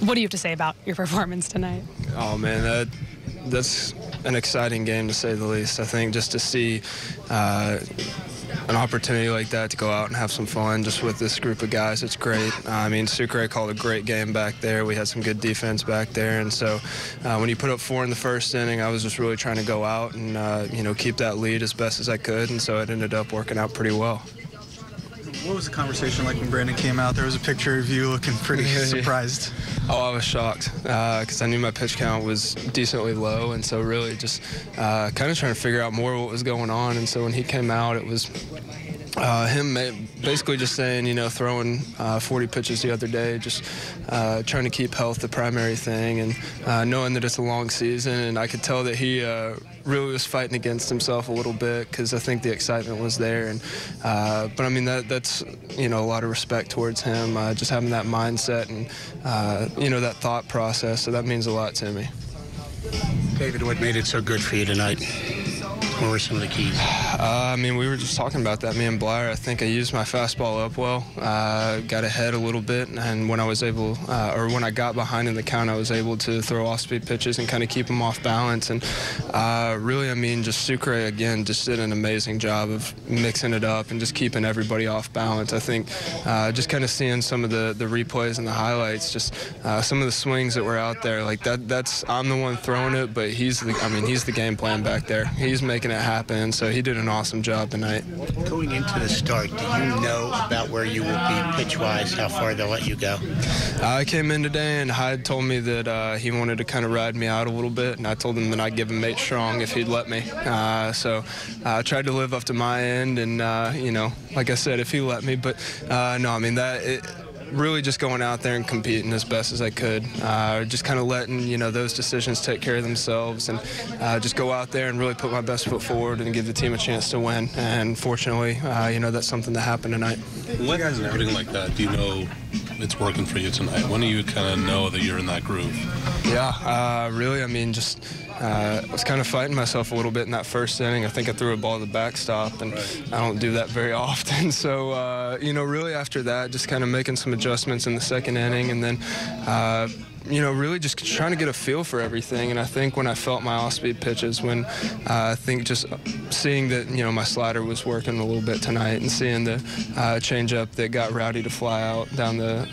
What do you have to say about your performance tonight? Oh, man, that's an exciting game, to say the least. I think just to see an opportunity like that to go out and have some fun just with this group of guys, it's great. I mean, Sucre called a great game back there. We had some good defense back there, and so when he put up 4 in the first inning, I was just really trying to go out and keep that lead as best as I could, and so it ended up working out pretty well. What was the conversation like when Brandon came out? There was a picture of you looking pretty surprised. Oh, I was shocked because I knew my pitch count was decently low, and so really just kind of trying to figure out more what was going on. And so when he came out, it was him basically just saying, throwing 40 pitches the other day, just trying to keep health the primary thing, and knowing that it's a long season. And I could tell that he really was fighting against himself a little bit because I think the excitement was there. And but I mean that's a lot of respect towards him, just having that mindset and that thought process. So that means a lot to me. David, what made it so good for you tonight? What were some of the keys? I mean, we were just talking about that, me and Blair. I think I used my fastball up well, got ahead a little bit, and when I was able, or when I got behind in the count, I was able to throw off-speed pitches and kind of keep them off balance. And really, I mean, just Sucre, again, just did an amazing job of mixing it up and just keeping everybody off balance. I think just kind of seeing some of the replays and the highlights, just some of the swings that were out there, like that's I'm the one throwing it, but he's the game plan back there. He's making it happen, so he did an awesome job tonight. Going into the start, do you know about where you will be pitch-wise, how far they'll let you go? I came in today, and Hyde told me that he wanted to kind of ride me out a little bit, and I told him that I'd give him 8 strong if he'd let me. So I tried to live up to my end, and, like I said, if he let me. But, no, I mean, really just going out there and competing as best as I could, just kind of letting those decisions take care of themselves, and just go out there and really put my best foot forward and give the team a chance to win. And fortunately, that's something that happened tonight. When guys are putting like that, do you know it's working for you tonight? When do you kind of know that you're in that groove? Yeah, really, I mean, just I was kind of fighting myself a little bit in that first inning. I think I threw a ball to the backstop, and I don't do that very often. So, really after that, just kind of making some adjustments in the second inning, and then really just trying to get a feel for everything. And I think when I felt my off-speed pitches, when I think just seeing that, my slider was working a little bit tonight, and seeing the changeup that got Rowdy to fly out down the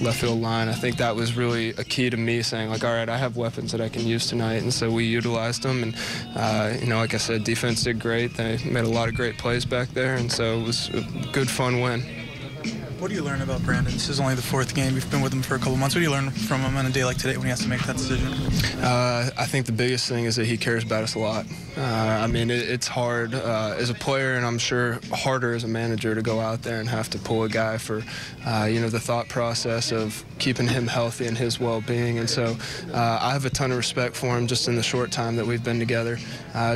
left field line, I think that was really a key to me saying, like, all right, I have weapons that I can use tonight. And so we utilized them. And, like I said, defense did great. They made a lot of great plays back there. And so it was a good, fun win. What do you learn about Brandon? This is only the 4th game. You've been with him for a couple months. What do you learn from him on a day like today when he has to make that decision? I think the biggest thing is that he cares about us a lot. I mean, it's hard as a player, and I'm sure harder as a manager, to go out there and have to pull a guy for, the thought process of keeping him healthy and his well-being. And so I have a ton of respect for him just in the short time that we've been together,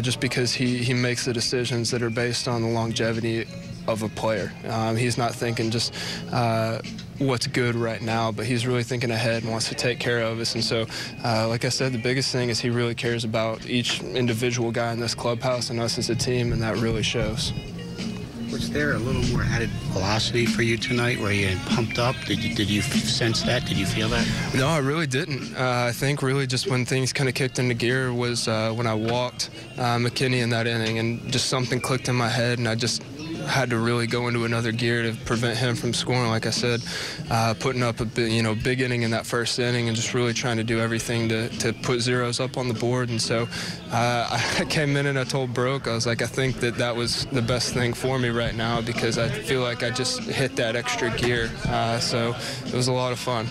just because he makes the decisions that are based on the longevity of a player. He's not thinking just what's good right now, but he's really thinking ahead and wants to take care of us. And so, like I said, the biggest thing is he really cares about each individual guy in this clubhouse and us as a team, and that really shows. Was there a little more added velocity for you tonight? Were you pumped up? Did you sense that? Did you feel that? No, I really didn't. I think really just when things kind of kicked into gear was when I walked McKinney in that inning, and just something clicked in my head, and I just had to really go into another gear to prevent him from scoring. Like I said, putting up a big inning in that first inning, and just really trying to do everything to put zeros up on the board. And so I came in and I told Broke, I was like, I think that was the best thing for me right now, because I feel like I just hit that extra gear. So it was a lot of fun.